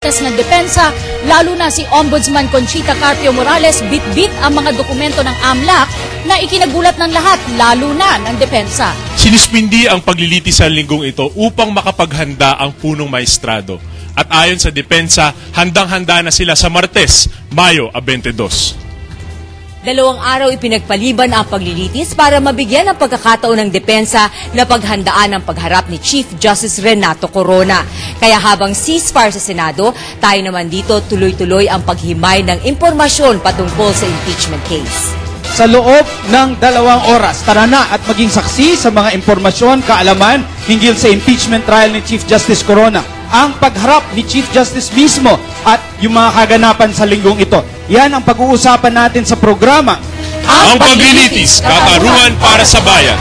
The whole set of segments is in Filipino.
ng depensa, lalo na si Ombudsman Conchita Carpio Morales, bit-bit ang mga dokumento ng AMLAC na ikinagulat ng lahat, lalo na ng depensa. Sinuspindi ang paglilitis sa linggong ito upang makapaghanda ang punong maestrado. At ayon sa depensa, handang-handa na sila sa Martes, Mayo 22. 2 araw ipinagpaliban ang paglilitis para mabigyan ng pagkakataon ng depensa na paghandaan ang pagharap ni Chief Justice Renato Corona. Kaya habang ceasefire sa Senado, tayo naman dito tuloy-tuloy ang paghimay ng impormasyon patungkol sa impeachment case. Sa loob ng 2 oras, tara na at maging saksi sa mga impormasyon, kaalaman hinggil sa impeachment trial ni Chief Justice Corona, ang pagharap ni Chief Justice mismo at yung mga kaganapan sa linggong ito. Yan ang pag-uusapan natin sa programa. Ang Paglilitis, Katarungan para sa Bayan.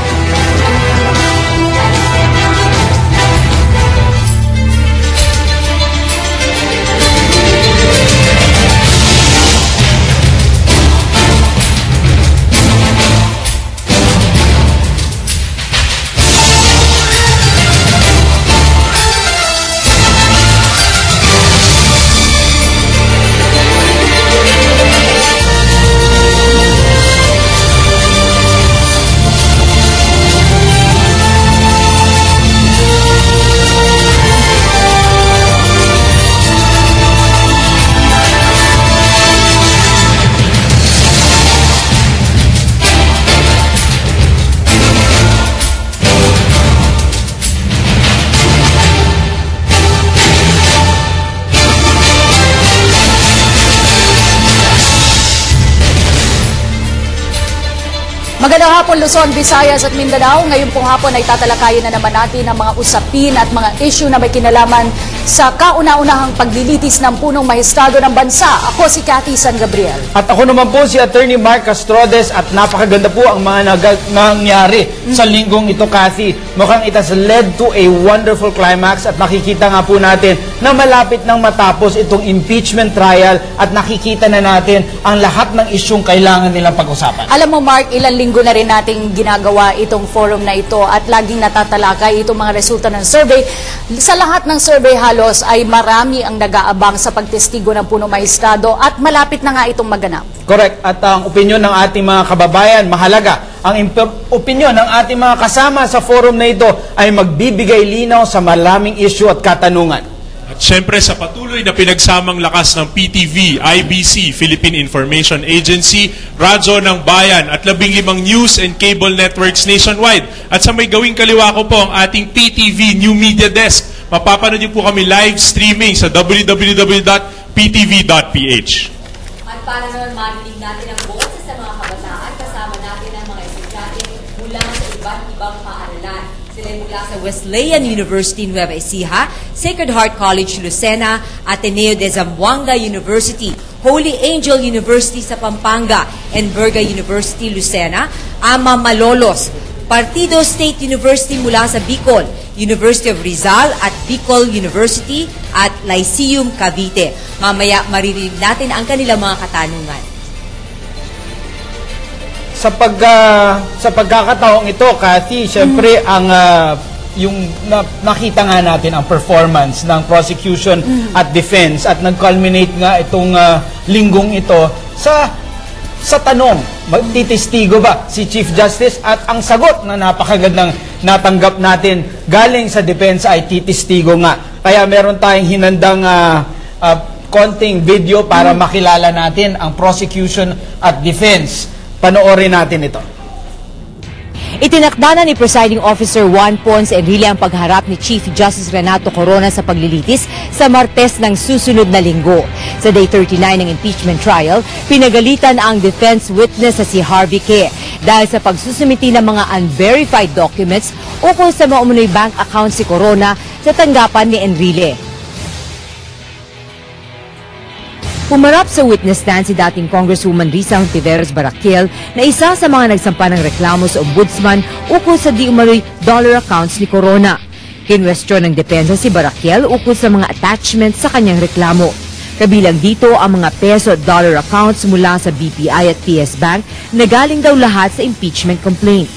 Magandang hapon Luzon, Visayas at Mindanao. Ngayon pong hapon ay tatalakayin na naman natin ang mga usapin at mga issue na may kinalaman sa kauna-unahang paglilitis ng punong maestrado ng bansa. Ako si Cathy San Gabriel. At ako naman po si Attorney Mark Castrodes at napakaganda po ang mga nangyari sa linggong ito, Cathy. Mukhang it has led to a wonderful climax at nakikita nga po natin na malapit nang matapos itong impeachment trial at nakikita na natin ang lahat ng isyong kailangan nilang pag-usapan. Alam mo Mark, ilang linggo na rin nating ginagawa itong forum na ito at laging natatalakay itong mga resulta ng survey. Sa lahat ng survey halos ay marami ang nag-aabang sa pagtestigo ng punong maestrado at malapit na nga itong maganap. Correct. At ang opinyon ng ating mga kababayan, mahalaga. Ang opinyon ng ating mga kasama sa forum na ito ay magbibigay linaw sa maraming issue at katanungan. At syempre sa patuloy na pinagsamang lakas ng PTV, IBC, Philippine Information Agency, Radyo ng Bayan at 15 news and cable networks nationwide. At sa may gawing kaliwa ko po ang ating PTV New Media Desk. Mapapanood niyo po kami live streaming sa www.ptv.ph. At para naman marinig natin ang boses sa mga kabataan, kasama natin ang mga estudyante mula sa iba't ibang paaralan. Sila mula sa Wesleyan University Nueva Ecija, Sacred Heart College Lucena, Ateneo de Zamboanga University, Holy Angel University sa Pampanga, and Berga University Lucena, Ama Malolos, Partido State University mula sa Bicol, University of Rizal at Bicol University at Lyceum Cavite. Mamaya maririnig natin ang kanilang mga katanungan. Sa pagkakataong ito, Cathy, syempre ang yung nakita nga natin ang performance ng prosecution at defense at nag-culminate nga itong linggong ito sa tanong, magtitistigo ba si Chief Justice? At ang sagot na napakagandang natanggap natin galing sa depensa ay titistigo nga. Kaya meron tayong hinandang konting video para makilala natin ang prosecution at defense. Panoorin natin ito. Itinakda na ni Presiding Officer Juan Ponce Enrile ang pagharap ni Chief Justice Renato Corona sa paglilitis sa Martes ng susunod na linggo. Sa Day 39 ng impeachment trial, pinagalitan ang defense witness sa si Harvey K. dahil sa pagsusumiti ng mga unverified documents ukol sa mga umunoy bank account si Corona sa tanggapan ni Enrile. Pumarap sa witness stand si dating Congresswoman Risa Hontiveros Baraquiel na isa sa mga nagsampa ng reklamo sa Ombudsman ukol sa di umano'y dollar accounts ni Corona. Kinwestiyon ng depensa si Baraquiel ukol sa mga attachments sa kanyang reklamo. Kabilang dito ang mga peso at dollar accounts mula sa BPI at PS Bank na galing daw lahat sa impeachment complaint.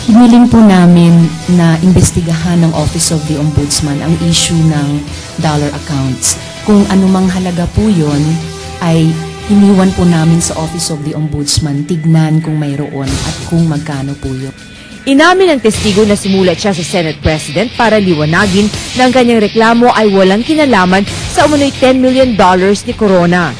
Hiniling po namin na imbestigahan ng Office of the Ombudsman ang issue ng dollar accounts. kung anumang halaga po yun, ay iniwan po namin sa Office of the Ombudsman, tignan kung mayroon at kung magkano po yun. Inamin ng testigo na simulat siya sa Senate President para liwanagin na ang kanyang reklamo ay walang kinalaman sa umunoy $10 million ni Corona.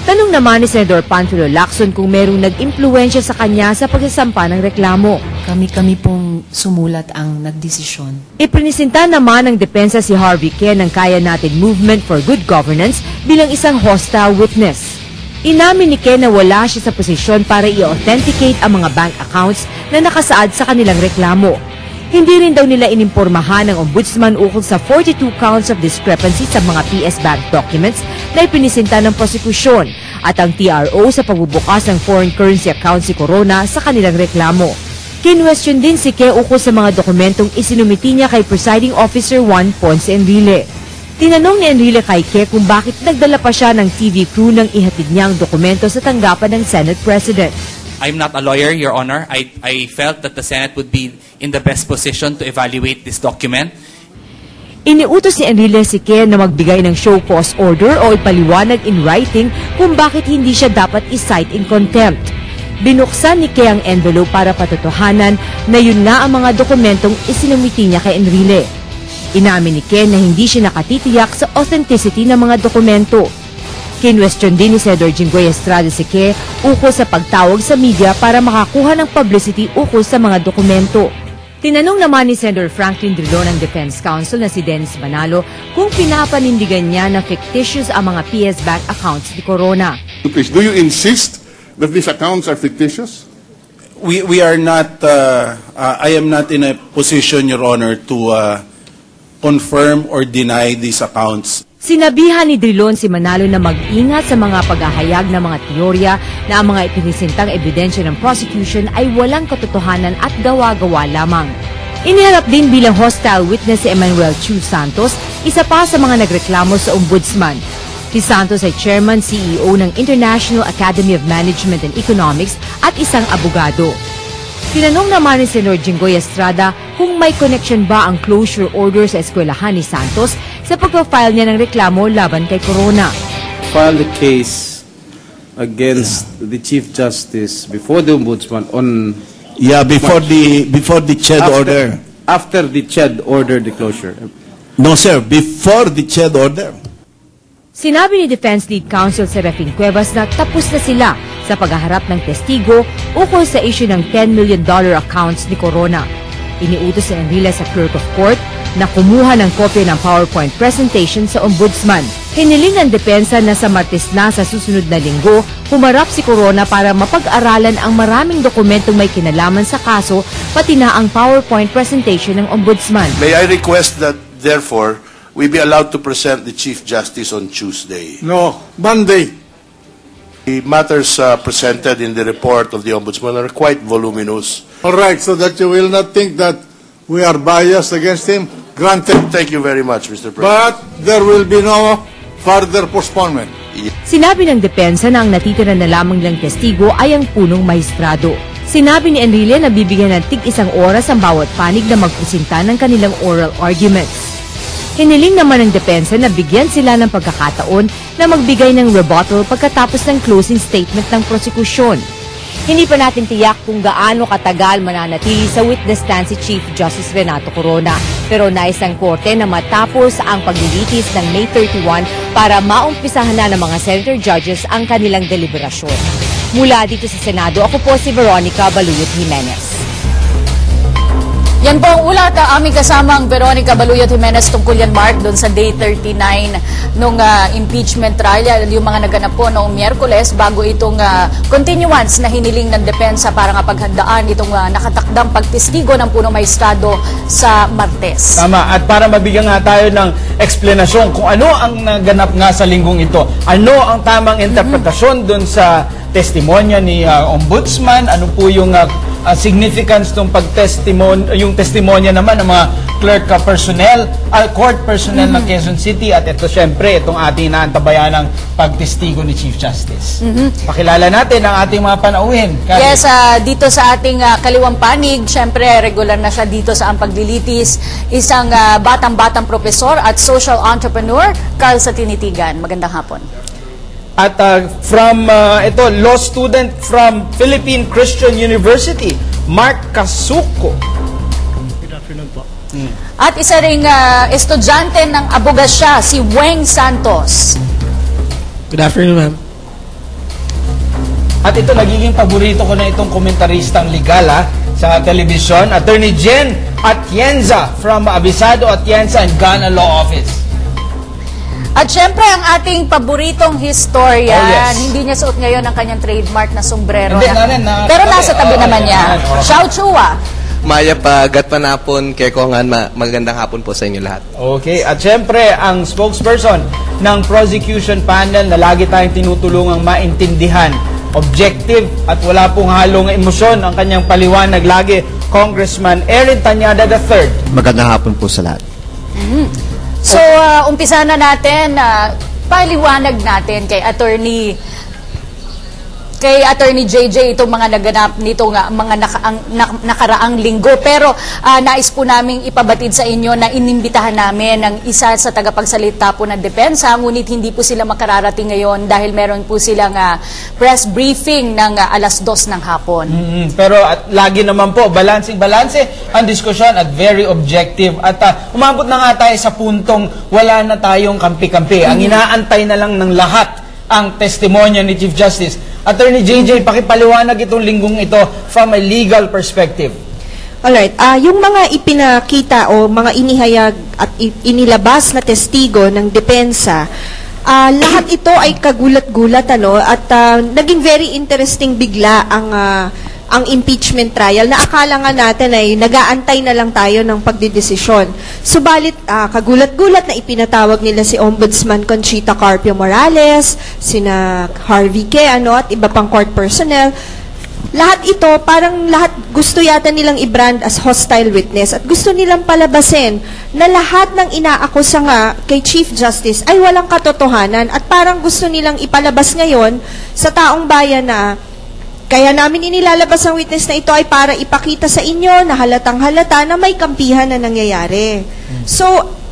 Tanong naman ni Senador Panfilo Lacson kung merong nag-impluwensya sa kanya sa pagsasampa ng reklamo. Kami pong sumulat ang nagdesisyon. Iprinisinta naman ng depensa si Harvey Ken ng Kaya Natin Movement for Good Governance bilang isang hostile witness. Inamin ni Ken na wala siya sa posisyon para i-authenticate ang mga bank accounts na nakasaad sa kanilang reklamo. Hindi rin daw nila inimpormahan ng Ombudsman ukol sa 42 counts of discrepancy sa mga PS Bank documents na ipinisinta ng prosekusyon at ang TRO sa pagbubukas ng foreign currency accounts si Corona sa kanilang reklamo. Kinwestiyon din si Ke ukol sa mga dokumentong isinumiti niya kay Presiding Officer 1 Ponce Enrile. Tinanong ni Enrile kay Ke kung bakit nagdala pa siya ng TV crew nang ihatid niya ang dokumento sa tanggapan ng Senate President. I'm not a lawyer, Your Honor. I felt that the Senate would be in the best position to evaluate this document. Iniutos ni Enrile si Ke na magbigay ng show cause order o ipaliwanag in writing kung bakit hindi siya dapat i-cite in contempt. Binuksan ni Ke ang envelope para patotohanan na yun nga ang mga dokumentong isinumiti niya kay Enrile. Inamin ni Ken na hindi siya nakatitiyak sa authenticity ng mga dokumento. Kinwestiyon din ni Senador Jinggoy Estrada si Ke ukol sa pagtawag sa media para makakuha ng publicity ukol sa mga dokumento. Tinanong naman ni Senator Franklin Drilon ng Defense Counsel na si Dennis Manalo kung pinapanindigan niya na fictitious ang mga PS Bank accounts ni Corona. Please, do you insist that these accounts are fictitious? We are not, I am not in a position, Your Honor, to confirm or deny these accounts. Sinabihan ni Drilon si Manalo na mag-ingat sa mga paghahayag ng mga teorya na ang mga ipinisintang ebidensya ng prosecution ay walang katotohanan at gawa-gawa lamang. Iniharap din bilang hostile witness si Emmanuel Chu Santos, isa pa sa mga nagreklamo sa Ombudsman. Si Santos ay chairman CEO ng International Academy of Management and Economics at isang abogado. Tinanong naman ni Senador Jinggoy Estrada kung may connection ba ang closure order sa eskwelahan ni Santos sa pagpa-file niya ng reklamo laban kay Corona. File the case against the Chief Justice before the Ombudsman on before the CHED order. After the CHED order, the closure. No, sir. Before the CHED order. Sinabi ni Defense Lead Counsel Serafin Cuevas na tapos na sila sa paghaharap ng testigo ukol sa issue ng $10 million accounts ni Corona. Iniutos si Enrile sa Clerk of Court na kumuha ng kopya ng PowerPoint presentation sa Ombudsman. Hiniling ng depensa na sa Martes na sa susunod na linggo, humarap si Corona para mapag-aralan ang maraming dokumentong may kinalaman sa kaso, pati na ang PowerPoint presentation ng Ombudsman. May I request that, therefore, we be allowed to present the Chief Justice on Tuesday? No, Monday. The matters presented in the report of the Ombudsman are quite voluminous. All right, so that you will not think that we are biased against him, granted. Thank you very much, Mr. President. But there will be no further postponement. Sinabi ng depensa na ang natitira na lamang lang testigo ay ang punong mahistrado. Sinabi ni Enrile na bibigyan ng tig-isang oras ang bawat panig na magpresenta ng kanilang oral arguments. Hiniling naman ng depensa na bigyan sila ng pagkakataon na magbigay ng rebuttal pagkatapos ng closing statement ng prosekusyon. Hindi pa natin tiyak kung gaano katagal mananatili sa witness stand si Chief Justice Renato Corona, pero nais ng korte na matapos ang paglilitis ng May 31 para maumpisahan na ng mga senator judges ang kanilang deliberasyon. Mula dito sa Senado, ako po si Veronica Baluyot Jimenez. Yan po ang ulat na aming kasamang Veronica Baluyot Jimenez tungkol yan, Mark, doon sa Day 39 nung impeachment trial. Yung mga naganap po noong Miyerkules bago itong continuance na hiniling ng depensa para nga paghandaan itong nakatakdang pagtestigo ng punong maestrado sa Martes. Tama. At para mabigyan nga tayo ng eksplanasyon kung ano ang naganap nga sa linggong ito. Ano ang tamang interpretasyon doon sa testimonya ni Ombudsman, ano po yung significance ng yung testimonya naman ng mga court personnel ng Quezon City, at ito syempre itong ating naantabayan ng pagtestigo ni Chief Justice. Pakilala natin ang ating mga panauhin. Yes, dito sa ating kaliwang panig, syempre regular na siya dito sa Ampag Lilitis, isang batang-batang profesor at social entrepreneur, Carl sa Tinitigan. Magandang hapon. At law student from Philippine Christian University, Mark Casuco. Good afternoon po. At isa ring estudyante ng abogasya, si Weng Santos. Good afternoon, ma'am. At ito, nagiging paborito ko na itong komentaristang legal sa telebisyon, Attorney Jen Atienza from Abisado Atienza and Ghana Law Office. At syempre, ang ating paboritong historian, Oh, yes. hindi niya suot ngayon ang kanyang trademark na sombrero. Hindi, Pero nasa tabi naman niya. Xiao Chua. Maya pagat panapon kay Kongan, magandang hapon po sa inyo lahat. Okay, at syempre, ang spokesperson ng prosecution panel na lagi tayong tinutulungang maintindihan, objective at wala pong halong emosyon ang kanyang paliwanag lagi, Congressman Erin Tanyada III. Magandang hapon po sa lahat. So, umpisa na natin, paliwanag natin kay Attorney JJ itong mga naganap nito mga nakaraang linggo. Pero nais po namin ipabatid sa inyo na inimbitahan namin ng isa sa tagapagsalita po ng depensa, ngunit hindi po sila makararating ngayon dahil meron po silang press briefing ng 2:00 ng hapon. Pero lagi naman po, balanse ang diskusyon at very objective. At umabot na nga tayo sa puntong wala na tayong kampi-kampi. Ang inaantay na lang ng lahat ang testimonya ni Chief Justice. Attorney JJ, pakipaliwanag itong linggong ito from a legal perspective. Alright, yung mga ipinakita o mga inihayag at inilabas na testigo ng depensa, lahat ito ay kagulat-gulat at naging very interesting bigla ang impeachment trial na akala nga natin ay nag-aantay na lang tayo ng pagdidesisyon. Subalit, kagulat-gulat na ipinatawag nila si Ombudsman Conchita Carpio Morales, sina Harvey K. at iba pang court personnel. Lahat ito, parang lahat gusto yata nilang i-brand as hostile witness at gusto nilang palabasin na lahat ng inaakusa nga kay Chief Justice ay walang katotohanan at parang gusto nilang ipalabas ngayon sa taong bayan na kaya namin inilalabas ang witness na ito ay para ipakita sa inyo na halatang-halata na may kampihan na nangyayari. So,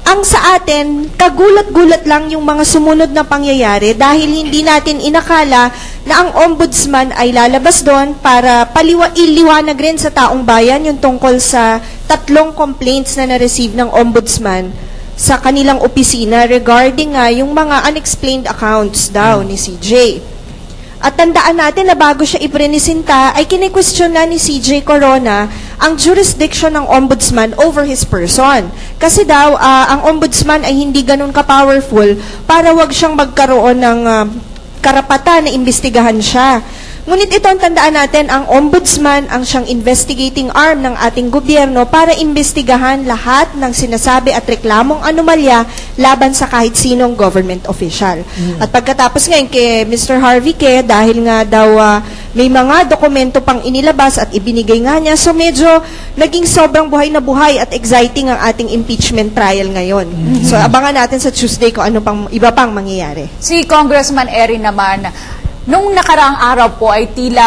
ang sa atin, kagulat-gulat lang yung mga sumunod na pangyayari dahil hindi natin inakala na ang ombudsman ay lalabas doon para iliwanag rin sa taong bayan yung tungkol sa 3 complaints na na-receive ng ombudsman sa kanilang opisina regarding yung mga unexplained accounts daw ni CJ. At tandaan natin na bago siya iprenisinta, ay kine-question na ni CJ Corona ang jurisdiction ng ombudsman over his person. Kasi daw, ang ombudsman ay hindi ganun ka-powerful para wag siyang magkaroon ng karapatan na imbestigahan siya. Ngunit ito ang tandaan natin, ang ombudsman ang siyang investigating arm ng ating gobyerno para imbestigahan lahat ng sinasabi at reklamong anomalya laban sa kahit sinong government official. At pagkatapos ngayon kay Mr. Harvey K, dahil nga daw may mga dokumento pang inilabas at ibinigay nga niya, so medyo naging sobrang buhay na buhay at exciting ang ating impeachment trial ngayon. So abangan natin sa Tuesday kung ano pang iba pang mangyayari. Si Congressman Erin naman, nung nakaraang araw po ay tila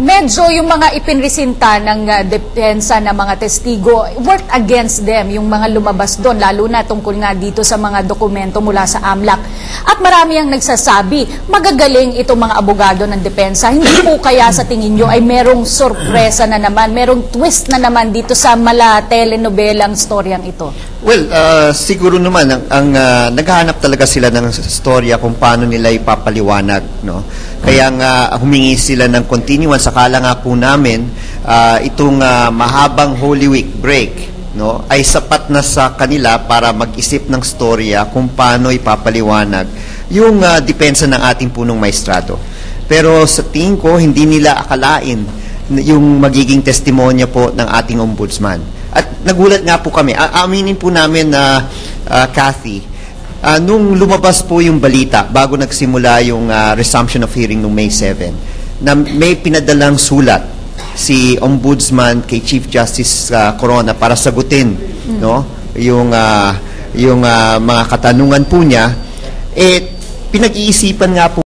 medyo yung mga ipinresinta ng depensa ng mga testigo worked against them, yung mga lumabas doon, lalo na tungkol nga dito sa mga dokumento mula sa AMLAC. At marami ang nagsasabi, magagaling itong mga abogado ng depensa. Hindi po kaya sa tingin nyo ay merong sorpresa na naman, merong twist na naman dito sa mala telenobelang storyang ito? Well, siguro naman ang naghahanap talaga sila ng storya kung paano nila ipapaliwanag, no? Kaya nga humingi sila ng continuance. Akala nga po namin itong mahabang Holy Week break, no, ay sapat na sa kanila para mag-isip ng storya kung paano ipapaliwanag yung depensa ng ating punong maestrado. Pero sa tingin ko, hindi nila akalain yung magiging testimonya po ng ating ombudsman. At nagulat nga po kami. Aminin po namin na Kathy, nung lumabas po yung balita bago nagsimula yung resumption of hearing noong May 7, na may pinadalang sulat si Ombudsman kay Chief Justice Corona para sagutin no yung mga katanungan po niya, pinag-iisipan nga po